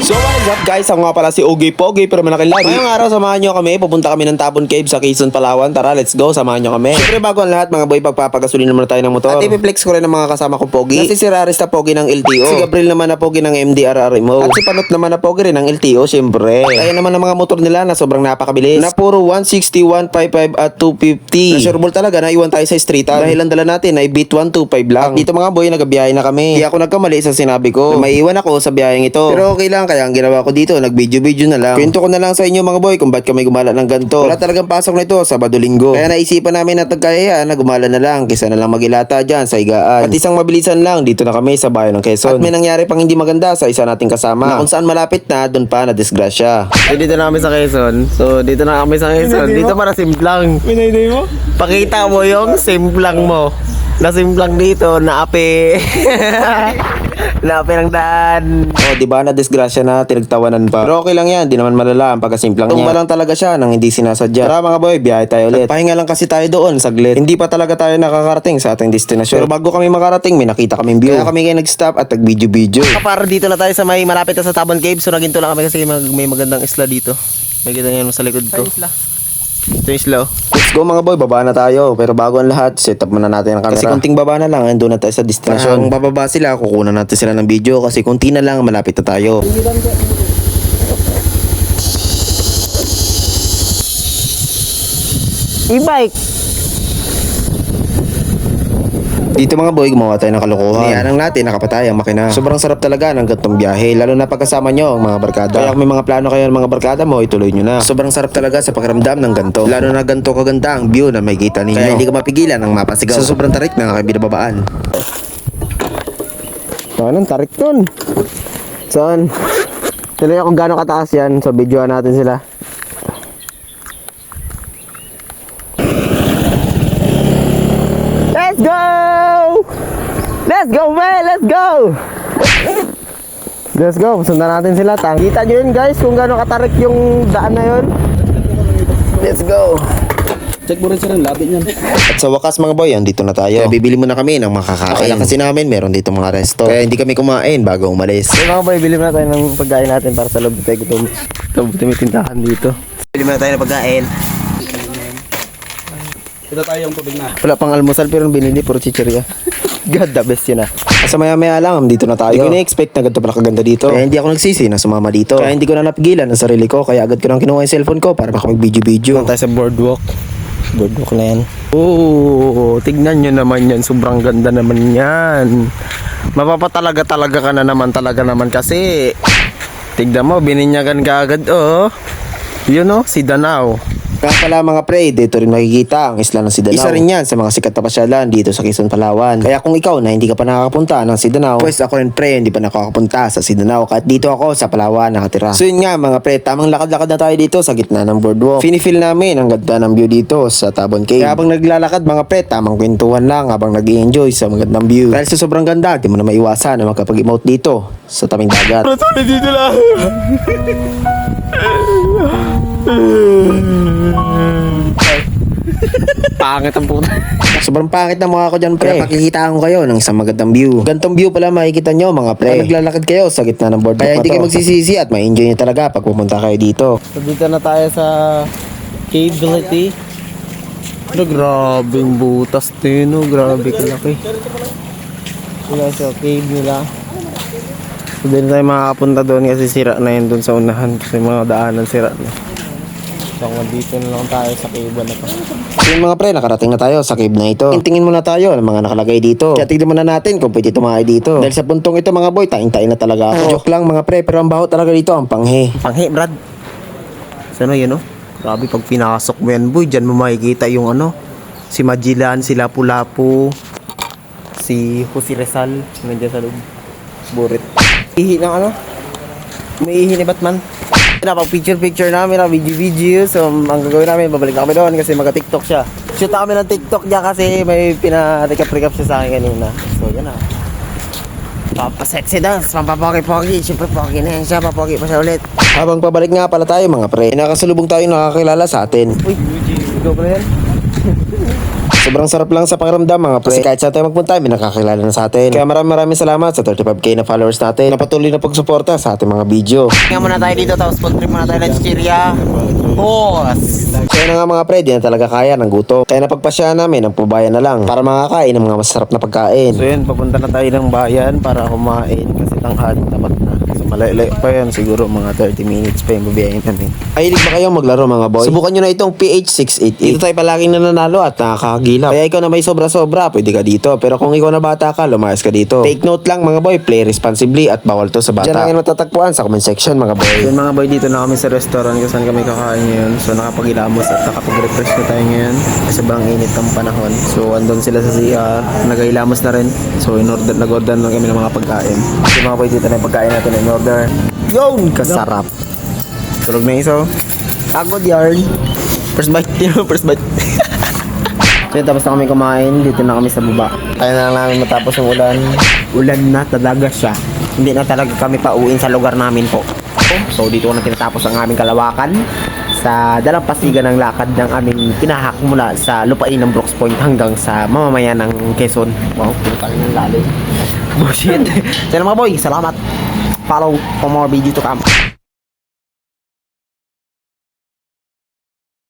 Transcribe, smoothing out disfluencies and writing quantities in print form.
So what is up guys, ako nga pala si Ogie Pogie pero malaki lagi. Ngayong araw samahan nyo kami, pupunta kami ng Tabon Cave sa Quezon, Palawan. Tara, let's go, samahan nyo kami. Siyempre bago ang lahat mga boy, pagpapagasolin naman tayo ng motor. At ipiplex ko rin ang mga kasama kong Pogie. Kasi si Raris na Pogie ng LTO, si Gabriel naman na Pogie ng MDRRMO, at si Panot naman na Pogie rin ng LTO syempre. Kaya naman ang mga motor nila na sobrang napakabilis, na puro 160, 155 at 250. Na sureball talaga na iwan tayo sa streetan. Dahil ang dala natin ay beat 125 lang. At dito mga boy, nagabiyahe na kami. Hindi ako nagkamali sa sinabi ko na may iwan ako sa biyaheng ito. Pero okay lang, kaya ang ginawa ko dito, nag-video na lang. Kwento ko na lang sa inyo mga boy kung ba't kami gumala ng ganito. Wala talagang pasok na ito, Sabado-Linggo. Kaya naisipan namin na tagkayaan na gumala na lang kaysa na lang magilata dyan sa higaan. At isang mabilisan lang, dito na kami sa bayan ng Quezon. At may nangyari pang hindi maganda sa isa nating kasama. Na kung saan malapit na, doon pa na disgrasya. So dito na kami sa Quezon. Dito para simplang. Pinayday mo? Pakita mo yung simplang mo. Na simplang dito, naapi. Naapi ng daan. Oh, di ba na disgrasya na, tinagtawanan pa. Pero okay lang yan, di naman malala ang pagkasimplang niya. Tumba lang talaga siya nang hindi sinasadya. Tara mga boy, biyahe tayo ulit. Pahinga lang kasi tayo doon, saglit. Hindi pa talaga tayo nakakarating sa ating destinasyon. Pero bago kami makarating, may nakita kaming view. Kaya kami kayo nag-stop at nag-video. Para dito na tayo sa may malapit na sa Tabon Cave. So naginto lang kami kasi may magandang isla dito. May kita yan sa likod ko. Ito yung isla. Let's go mga boy, baba na tayo. Pero bago ang lahat, set up muna natin ang camera. Kasi kunting baba na lang, andun na tayo sa destinasyon. Kung bababa sila, kukunan natin sila ng video. Kasi kunti na lang, malapit na tayo. E-bike. Dito mga boy, gumawa tayo ng kalokohan. Niyanang natin, nakapatay ang makina. Sobrang sarap talaga ng gantong biyahe, lalo na pagkasama nyo ang mga barkada. Kaya kung may mga plano kayo ng mga barkada mo, ituloy nyo na. Sobrang sarap talaga sa pakiramdam ng ganto. Lalo na ganto kaganda ang view na may kita ninyo. Kaya hindi ka mapigilan ng mapasigaw. Sa sobrang tarik ng aking binababaan. Anong tarik nun? Saan? Tuloy kung gano'ng kataas yan. So videoan natin sila. Let's go! Let's go, man! Let's go! Let's go! Sundan natin sila. Kita nyo yun guys kung gano'ng katarik yung daan na yun. Let's go! Check mo rin siya ng labi niyan. At sa wakas mga boy, andito na tayo. Kaya bibili muna kami ng makakain. Kaya kasi namin, meron dito mga resto. Kaya hindi kami kumain bago umalis. So mga boy, bili muna tayo ng pagkain natin para sa loob tayo gutom. Ito, may tindahan dito. Bili muna tayo ng pagkain. Ito tayo yung tubig na. Wala pang almusal pero binili puro chichirya. God, the best yun ah. Sa maya-maya lang, dito na tayo. Hindi ko na-expect na ganito pala kaganda dito. Kaya hindi ako nagsisi na sumama dito. Kaya hindi ko na napigilan ang sarili ko. Kaya agad ko nang kinuha yung cellphone ko para makapag-video-video. Punta tayo sa boardwalk. Boardwalk na yan. Oo, tignan nyo naman yan. Sobrang ganda naman yan. Mapapatalaga ka na naman talaga naman kasi. Tignan mo, bininyagan ka agad oh. Yun oh, si Danao. Kaya pala mga pre, dito rin makikita ang isla ng Sidanao. Isa rin yan sa mga sikat na pasyalan dito sa Quezon, Palawan. Kaya kung ikaw na hindi ka pa nakakapunta ng Sidanao, pues ako rin pre, hindi pa nakakapunta sa Sidanao. Kahit dito ako sa Palawan nakatira. So yun nga mga pre, tamang lakad-lakad na tayo dito sa gitna ng boardwalk. Feel namin ang ganda ng view dito sa Tabon Cave. Kaya habang naglalakad mga pre, tamang kwentuhan lang habang nag-i-enjoy sa magandang view. Dahil sa sobrang ganda, di mo na maiwasan na makapag-emote dito sa tabing dagat. Dito lang. Pangit ang puta. Sobrang pangit na mukha ko dyan pre. Kaya pakikitaan ko kayo ng isang magandang view. Gantong view pala makikita nyo mga pre. Kaya naglalakad kayo sa gitna ng boardwalk. Kaya hindi kayo magsisisi at ma-enjoy nyo talaga pag pumunta kayo dito. So dito na tayo sa Cave Bility. Pero grabe yung butas din oh. Grabe kalaki. Sila sa cave nila. So din tayo makakapunta doon kasi sira na yun doon sa unahan. Kasi mga daanan sira na. So dito na lang tayo sa cave na to. So yun mga pre, nakarating na tayo sa cave na ito. Tingin muna tayo ng mga nakalagay dito. Kaya tignan muna natin kung pwede tumakay dito. Dahil sa puntong ito mga boy, taing-taing na talaga ako. Joke lang mga pre, pero ang baho talaga dito ang panghe. Panghi, Brad. Saan yun, oh? Grabe, pag pinasok mo yan, boy, dyan mo makikita yung ano, si Magellan, si Lapu-Lapu, si Jose Rizal, nandiyan sa loob. Burit. Ihi ng ano? May ihi ni Batman. Napag-picture namin, video. So, ang gagawin namin, babalik na kami doon kasi mag-TikTok siya. Shoot na kami ng TikTok niya kasi may pina-recap siya sa akin kanina. So, yan na. Papasexy dance, pampapogi-pogi. Siyempre, pogi na yan siya, papogi pa siya ulit. Habang pabalik nga pala tayo mga pre, nakasalubong tayo nakakilala sa atin. Uy, ikaw pala yan? Sobrang sarap lang sa pakiramdam mga pre. Kasi kahit saan tayo magpunta, may nakakilala na sa atin. Kaya maraming salamat sa 35k na followers natin na patuloy na pagsuporta sa ating mga video. Tingnan muna tayo dito tapos food trip muna tayo ng Chicheria. Boss! Kaya na nga mga pre, di na talaga kaya ng gutom. Kaya napagpasya namin ang pubayan na lang para makakain ng mga masarap na pagkain. So yun, papunta na tayo ng bayan para kumain kasi tanghali tapat na. So malaylay pa yan, siguro mga 30 minutes pa yung babiyahin namin. Mahilig ba kayong maglaro mga boy? Subukan nyo na itong PH688. Dito tayo palaging nananalo at nakakagilap. Kaya ikaw na may sobra-sobra, pwede ka dito. Pero kung ikaw na bata ka, lumayas ka dito. Take note lang mga boy, play responsibly at bawal to sa bata. Diyan lang yan matatagpuan sa comment section mga boy. Yun mga boy, dito na kami sa restaurant kung saan kami kakain ngayon. So nakapag-ilamos at nakapag-refresh na tayo ngayon. Kasi sobrang init ang panahon. So andun sila sa CR, nag-ilamos na rin. So nag-order na kami ng mga pagkain. So mga boy, dito na yung pagkain natin in order. Yun! Kasarap! Tulog na iso. Pagod yarn. First bite. First bite. So yun, tapos na kami kumain. Dito na kami sa baba. Kaya na lang namin matapos yung ulan. Ulan na talaga siya. Hindi na talaga kami pauwiin sa lugar namin po. So dito ko na tinatapos ang aming kalawakan sa dalampasigan ng lakad ng aming pinahak mula sa lupain ng Brooks Point hanggang sa mamamayan ng Quezon. Wow, pinatay ng lalim. Bullshit. So yun mga boy, salamat. Follow for more video to come.